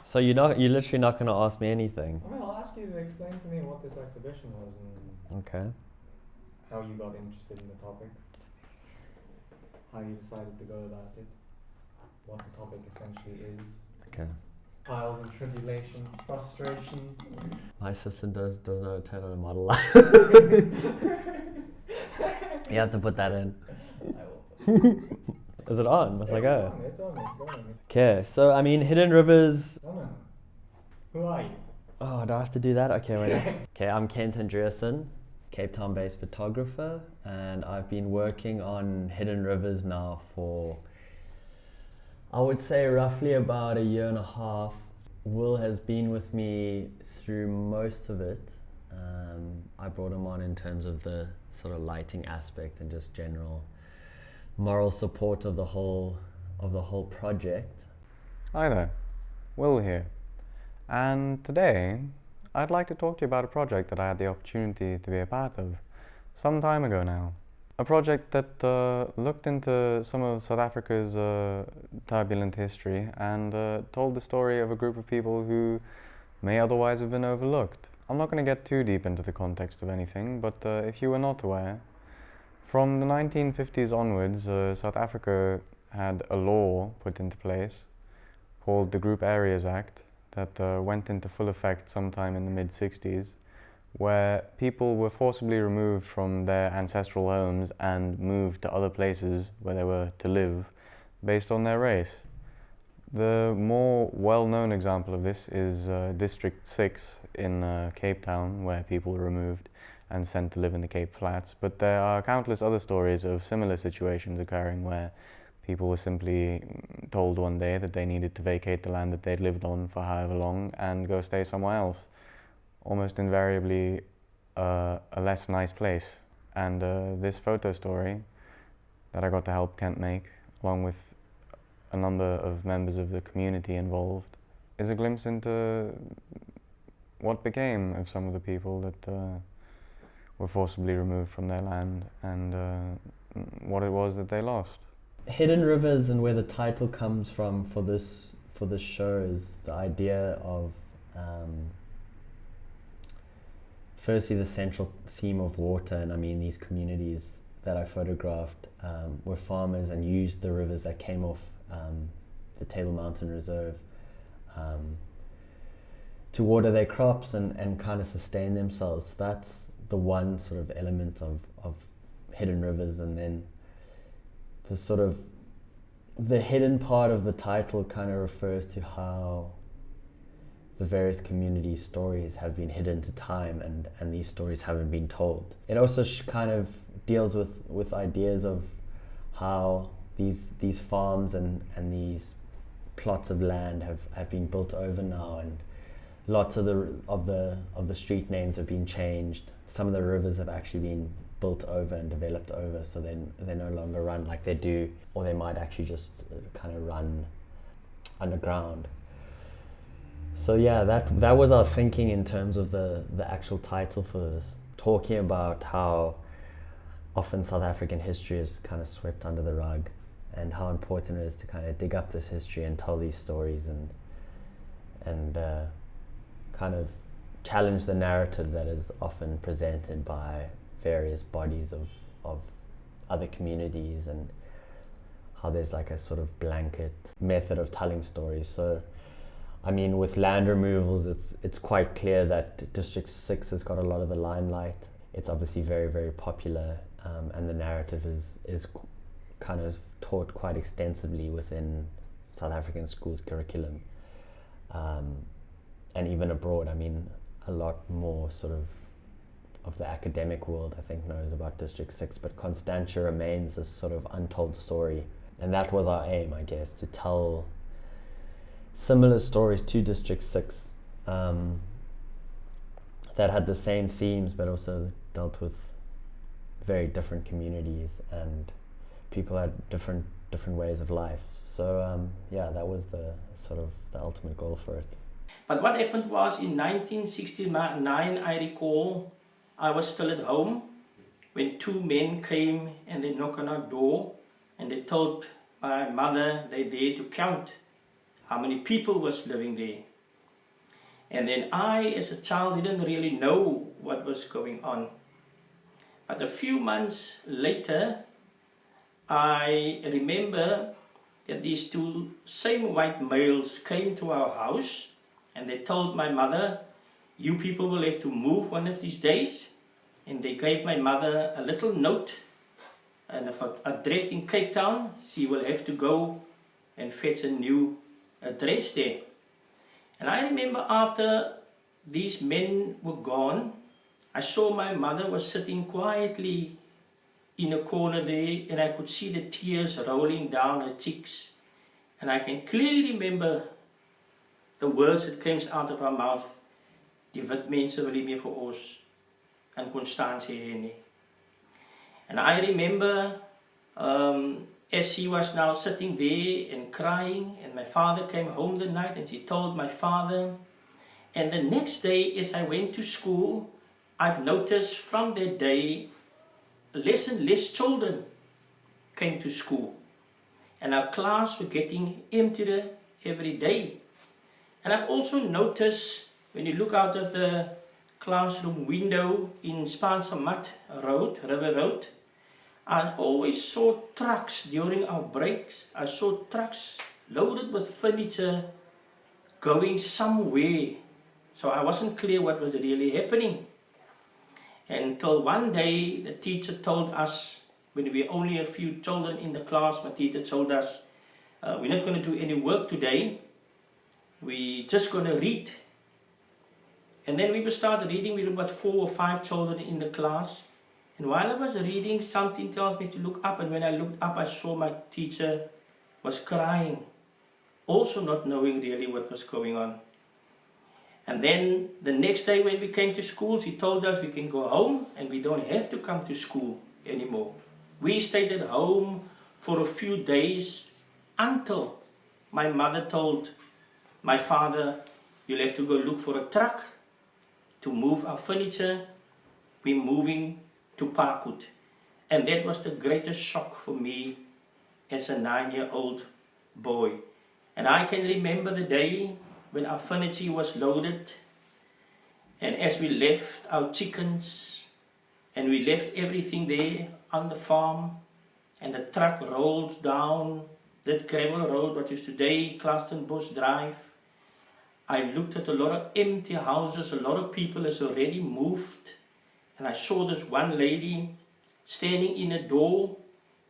So you're literally not gonna ask me anything. I mean, I'll ask you to explain to me what this exhibition was and Okay. how you got interested in the topic, how you decided to go about it, what the topic essentially is. Okay. Trials and tribulations, frustrations. My assistant does know how to turn on a model light. You have to put that in. I will. Is it on? Must I go? It's going. Okay, so I mean, Hidden Rivers. No. Who are you? Oh, do I have to do that? Okay, wait. Okay, I'm Kent Andreasen, Cape Town-based photographer, and I've been working on Hidden Rivers now for, I would say, roughly about a year and a half. Will has been with me through most of it. I brought him on in terms of the sort of lighting aspect and just general moral support of the whole project. Hi there, Will here, and today I'd like to talk to you about a project that I had the opportunity to be a part of some time ago now. A project that looked into some of South Africa's turbulent history and told the story of a group of people who may otherwise have been overlooked. I'm not going to get too deep into the context of anything, but if you were not aware, from the 1950s onwards, South Africa had a law put into place called the Group Areas Act that went into full effect sometime in the mid-60s, where people were forcibly removed from their ancestral homes and moved to other places where they were to live based on their race. The more well-known example of this is District 6 in Cape Town, where people were removed and sent to live in the Cape Flats, but there are countless other stories of similar situations occurring where people were simply told one day that they needed to vacate the land that they'd lived on for however long and go stay somewhere else, almost invariably a less nice place. And this photo story that I got to help Kent make, along with a number of members of the community involved, is a glimpse into what became of some of the people that were forcibly removed from their land and what it was that they lost. Hidden Rivers, and where the title comes from for this show, is the idea of firstly the central theme of water. And I mean, these communities that I photographed were farmers and used the rivers that came off the Table Mountain Reserve to water their crops and kind of sustain themselves. That's the one sort of element of Hidden Rivers. And then the sort of the hidden part of the title kind of refers to how the various community stories have been hidden to time and these stories haven't been told. It also kind of deals with ideas of how these farms and these plots of land have been built over now, and lots of the street names have been changed. Some of the rivers have actually been built over and developed over, so they no longer run like they do, or they might actually just kind of run underground. So yeah, that was our thinking in terms of the actual title for this, talking about how often South African history is kind of swept under the rug, and how important it is to kind of dig up this history and tell these stories and kind of challenge the narrative that is often presented by various bodies of other communities, and how there's like a sort of blanket method of telling stories. So I mean, with land removals, it's quite clear that District 6 has got a lot of the limelight. It's obviously very, very popular, and the narrative is kind of taught quite extensively within South African schools' curriculum, and even abroad. I mean, a lot more sort of the academic world, I think, knows about District 6, but Constantia remains this sort of untold story. And that was our aim, I guess, to tell similar stories to District 6 that had the same themes, but also dealt with very different communities and people had different ways of life. So yeah, that was the sort of the ultimate goal for it. But what happened was in 1969, I recall, I was still at home when two men came and they knocked on our door and they told my mother they're there to count how many people was living there. And then I, as a child, didn't really know what was going on. But a few months later, I remember that these two same white males came to our house and they told my mother, "You people will have to move one of these days." And they gave my mother a little note and addressed in Cape Town. She will have to go and fetch a new address there. And I remember after these men were gone, I saw my mother was sitting quietly in a corner there, and I could see the tears rolling down her cheeks. And I can clearly remember the words that came out of her mouth: "Die wit mense wil nie meer vir ons in Constantie hê nie." And I remember as she was now sitting there and crying, and my father came home the night and she told my father. And the next day, as I went to school, I've noticed from that day less and less children came to school, and our class were getting emptier every day. And I've also noticed, when you look out of the classroom window in Spansamat Road, River Road, I always saw trucks during our breaks. I saw trucks loaded with furniture going somewhere. So I wasn't clear what was really happening. Until one day the teacher told us, when we were only a few children in the class, my teacher told us, "We're not going to do any work today. We're just going to read." And then we started reading. We were about 4 or 5 children in the class. And while I was reading, something tells me to look up. And when I looked up, I saw my teacher was crying, also not knowing really what was going on. And then the next day when we came to school, she told us we can go home and we don't have to come to school anymore. We stayed at home for a few days until my mother told my father, "You'll have to go look for a truck to move our furniture. We're moving to Parkwood." And that was the greatest shock for me as a 9-year-old boy. And I can remember the day when our furniture was loaded, and as we left our chickens and we left everything there on the farm, and the truck rolled down that gravel road, what is today Clastenbush Drive, I looked at a lot of empty houses. A lot of people has already moved, and I saw this one lady standing in a door,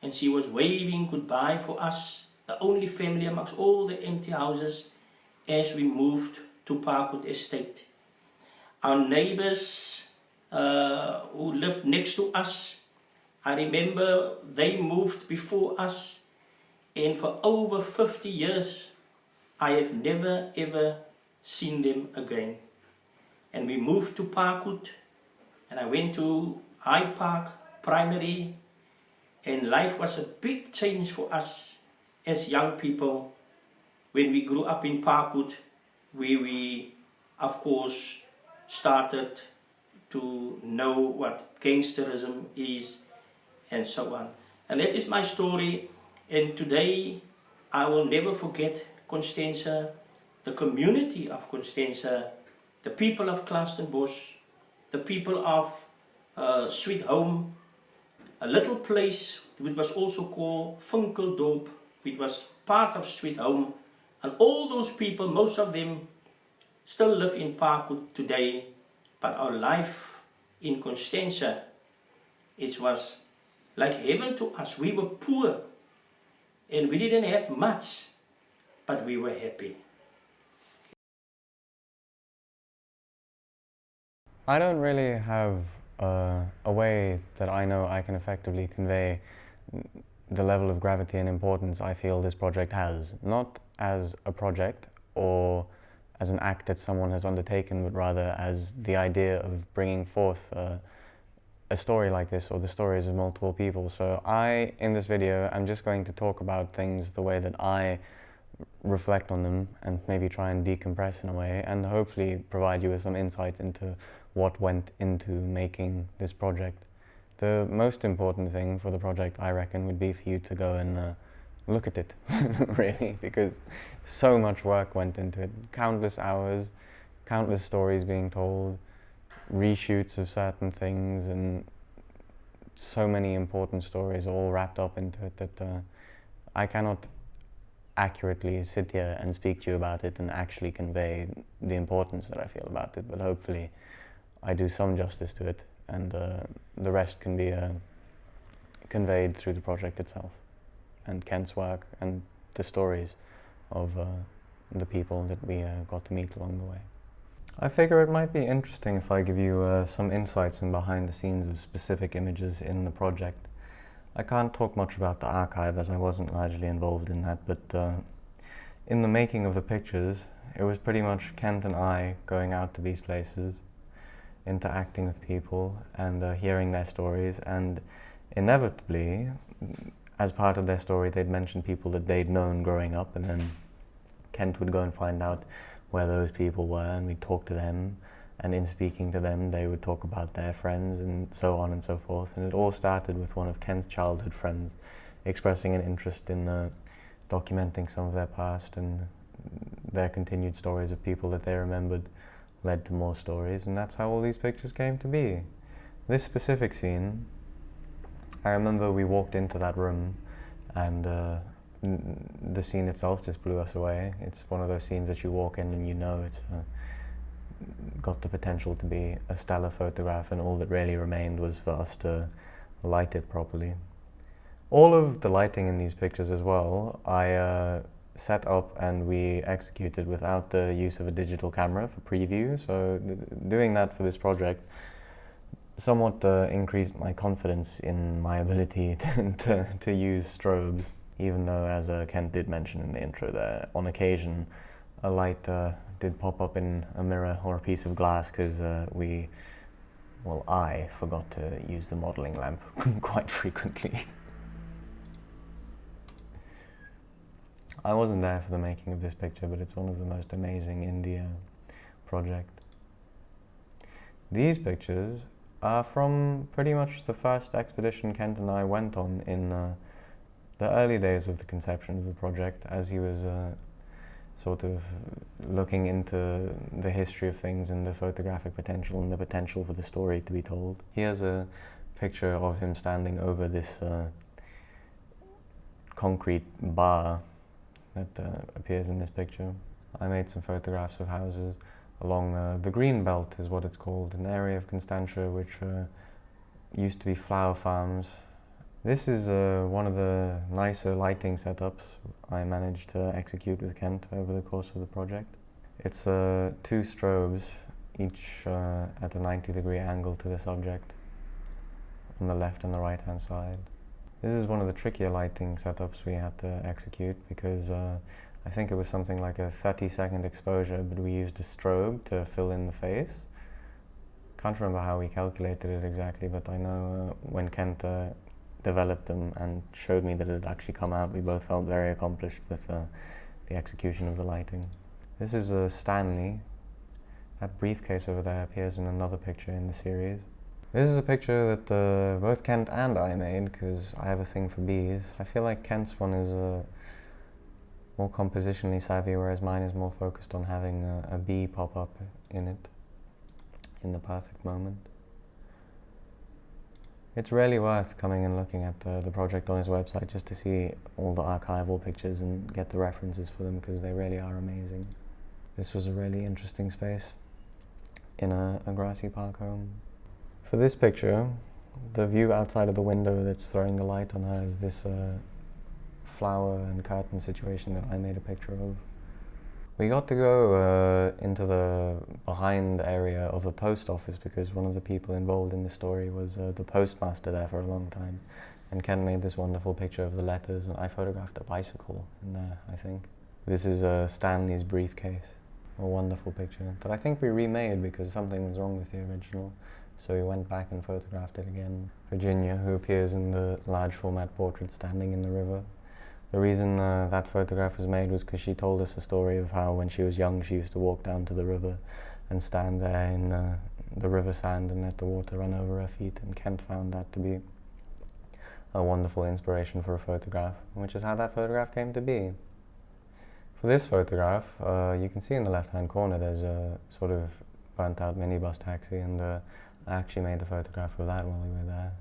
and she was waving goodbye for us, the only family amongst all the empty houses, as we moved to Parkwood Estate. Our neighbors who lived next to us, I remember they moved before us, and for over 50 years I have never ever seen them again. And we moved to Parkwood, and I went to High Park Primary, and life was a big change for us as young people when we grew up in Parkwood, where we of course started to know what gangsterism is and so on. And that is my story, and today I will never forget Constantia, the community of Constantia, the people of Clastenbush, the people of Sweet Home, a little place which was also called Funkeldorp, which was part of Sweet Home, and all those people, most of them still live in Parkwood today. But our life in Constantia, it was like heaven to us. We were poor and we didn't have much, but we were happy. I don't really have a way that I know I can effectively convey the level of gravity and importance I feel this project has. Not as a project or as an act that someone has undertaken, but rather as the idea of bringing forth a story like this, or the stories of multiple people. So in this video, I'm just going to talk about things the way that I reflect on them and maybe try and decompress in a way, and hopefully provide you with some insight into what went into making this project. The most important thing for the project, I reckon, would be for you to go and look at it, really, because so much work went into it, countless hours, countless stories being told, reshoots of certain things, and so many important stories all wrapped up into it that I cannot accurately sit here and speak to you about it and actually convey the importance that I feel about it, but hopefully I do some justice to it, and the rest can be conveyed through the project itself and Kent's work and the stories of the people that we got to meet along the way. I figure it might be interesting if I give you some insights and behind the scenes of specific images in the project. I can't talk much about the archive as I wasn't largely involved in that, but in the making of the pictures, it was pretty much Kent and I going out to these places, interacting with people and hearing their stories, and inevitably, as part of their story, they'd mention people that they'd known growing up, and then Kent would go and find out where those people were, and we'd talk to them, and in speaking to them they would talk about their friends and so on and so forth. And it all started with one of Kent's childhood friends expressing an interest in documenting some of their past, and their continued stories of people that they remembered led to more stories, and that's how all these pictures came to be. This specific scene, I remember we walked into that room and the scene itself just blew us away. It's one of those scenes that you walk in and you know it's got the potential to be a stellar photograph, and all that really remained was for us to light it properly. All of the lighting in these pictures as well, I set up and we executed without the use of a digital camera for preview, so doing that for this project somewhat increased my confidence in my ability to use strobes, even though, as Kent did mention in the intro there, on occasion a light did pop up in a mirror or a piece of glass because I forgot to use the modelling lamp quite frequently. I wasn't there for the making of this picture, but it's one of the most amazing in the project. These pictures are from pretty much the first expedition Kent and I went on in the early days of the conception of the project, as he was sort of looking into the history of things and the photographic potential and the potential for the story to be told. Here's a picture of him standing over this concrete bar that appears in this picture. I made some photographs of houses along the Green Belt is what it's called, an area of Constantia which used to be flower farms. This is one of the nicer lighting setups I managed to execute with Kent over the course of the project. It's 2 strobes, each at a 90-degree angle to the subject, on the left and the right hand side. This is one of the trickier lighting setups we had to execute because I think it was something like a 30-second exposure, but we used a strobe to fill in the face. Can't remember how we calculated it exactly, but I know when Kent developed them and showed me that it had actually come out, we both felt very accomplished with the execution of the lighting. This is Stanley. That briefcase over there appears in another picture in the series. This is a picture that both Kent and I made because I have a thing for bees. I feel like Kent's one is more compositionally savvy, whereas mine is more focused on having a bee pop up in it in the perfect moment. It's really worth coming and looking at the project on his website just to see all the archival pictures and get the references for them because they really are amazing. This was a really interesting space in a grassy park home. For this picture, the view outside of the window that's throwing the light on her is this flower and curtain situation that I made a picture of. We got to go into the behind area of a post office because one of the people involved in the story was the postmaster there for a long time. And Ken made this wonderful picture of the letters, and I photographed a bicycle in there, I think. This is Stanley's briefcase. A wonderful picture that I think we remade because something was wrong with the original. So we went back and photographed it again. Virginia, who appears in the large format portrait standing in the river. The reason that photograph was made was because she told us a story of how when she was young she used to walk down to the river and stand there in the river sand and let the water run over her feet, and Kent found that to be a wonderful inspiration for a photograph, which is how that photograph came to be. For this photograph, you can see in the left-hand corner there's a sort of burnt-out minibus taxi, and I actually made the photograph of that while we were there.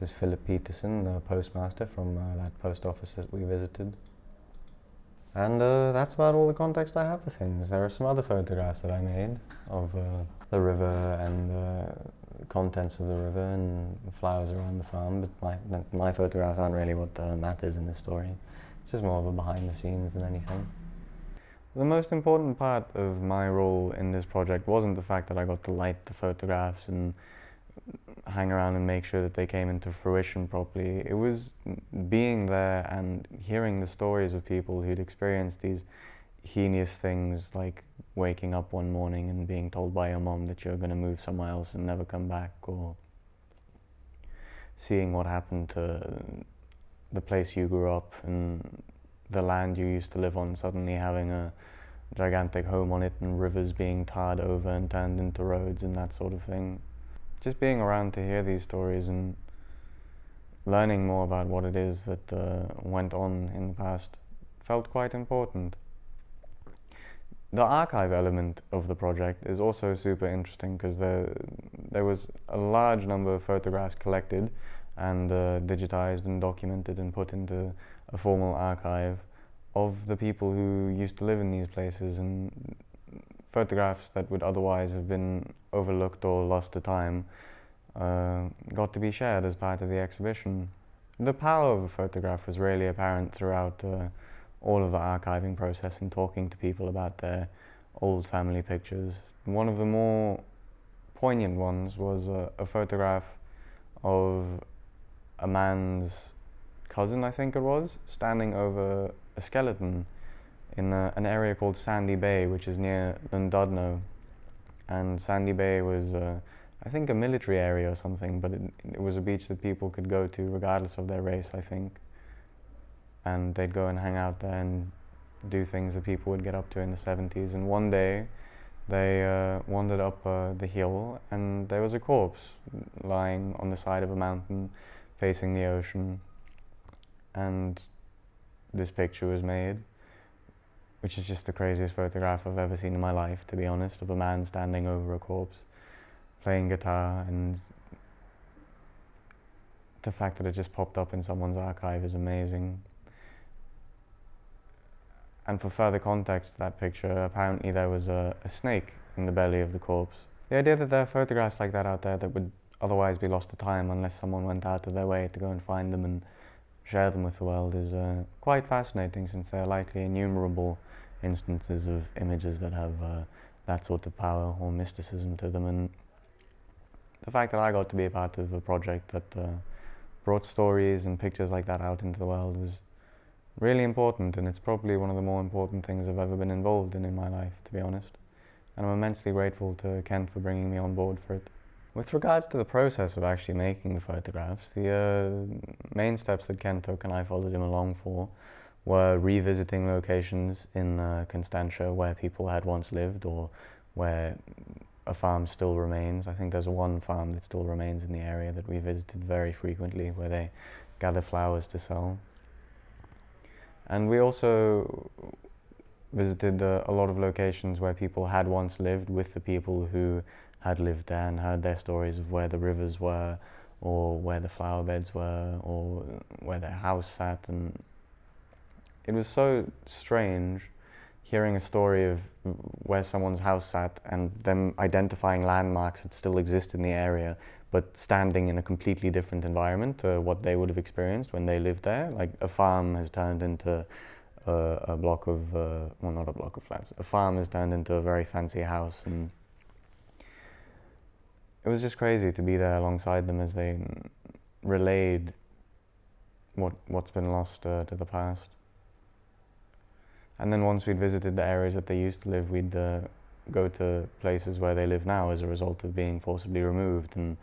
This is Philip Peterson, the postmaster from that post office that we visited. And that's about all the context I have for things. There are some other photographs that I made of the river and contents of the river and flowers around the farm, but my photographs aren't really what matters in this story. It's just more of a behind the scenes than anything. The most important part of my role in this project wasn't the fact that I got to light the photographs and hang around and make sure that they came into fruition properly. It was being there and hearing the stories of people who'd experienced these heinous things, like waking up one morning and being told by your mom that you're going to move somewhere else and never come back, or seeing what happened to the place you grew up and the land you used to live on suddenly having a gigantic home on it and rivers being tarred over and turned into roads and that sort of thing. Just being around to hear these stories and learning more about what it is that went on in the past felt quite important. The archive element of the project is also super interesting because there was a large number of photographs collected and digitized and documented and put into a formal archive of the people who used to live in these places, and photographs that would otherwise have been overlooked or lost to time got to be shared as part of the exhibition. The power of a photograph was really apparent throughout all of the archiving process and talking to people about their old family pictures. One of the more poignant ones was a photograph of a man's cousin, I think it was, standing over a skeleton in an area called Sandy Bay, which is near Llandudno. And Sandy Bay was, I think, a military area or something, but it was a beach that people could go to regardless of their race, I think. And they'd go and hang out there and do things that people would get up to in the 70s. And one day they wandered up the hill and there was a corpse lying on the side of a mountain facing the ocean. And this picture was made, which is just the craziest photograph I've ever seen in my life, to be honest, of a man standing over a corpse, playing guitar, and the fact that it just popped up in someone's archive is amazing. And for further context to that picture, apparently there was a snake in the belly of the corpse. The idea that there are photographs like that out there that would otherwise be lost to time unless someone went out of their way to go and find them and share them with the world is quite fascinating, since there are likely innumerable instances of images that have that sort of power or mysticism to them. And the fact that I got to be a part of a project that brought stories and pictures like that out into the world was really important, and it's probably one of the more important things I've ever been involved in my life, to be honest. And I'm immensely grateful to Kent for bringing me on board for it. With regards to the process of actually making the photographs, the main steps that Ken took and I followed him along for were revisiting locations in Constantia where people had once lived or where a farm still remains. I think there's one farm that still remains in the area that we visited very frequently, where they gather flowers to sell. And we also visited a lot of locations where people had once lived with the people who had lived there, and heard their stories of where the rivers were, or where the flower beds were, or where their house sat. And it was so strange hearing a story of where someone's house sat and them identifying landmarks that still exist in the area, but standing in a completely different environment to what they would have experienced when they lived there. Like a farm has turned into a block of, well, not a block of flats. A farm has turned into a very fancy house, and it was just crazy to be there alongside them as they relayed what's been lost to the past. And then once we'd visited the areas that they used to live, we'd go to places where they live now as a result of being forcibly removed. And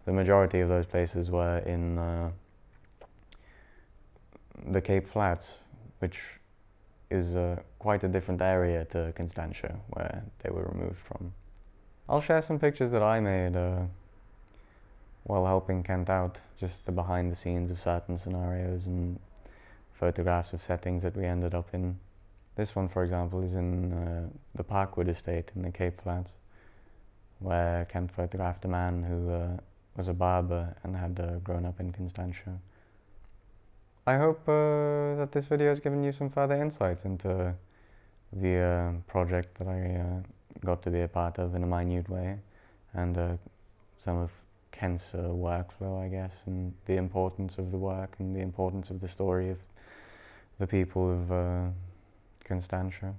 the majority of those places were in the Cape Flats, which is quite a different area to Constantia, where they were removed from. I'll share some pictures that I made while helping Kent out, just the behind the scenes of certain scenarios and photographs of settings that we ended up in. This one, for example, is in the Parkwood estate in the Cape Flats, where Kent photographed a man who was a barber and had grown up in Constantia. I hope that this video has given you some further insights into the project that I got to be a part of in a minute way, and some of Kent's workflow, I guess, and the importance of the work and the importance of the story of the people of Constantia.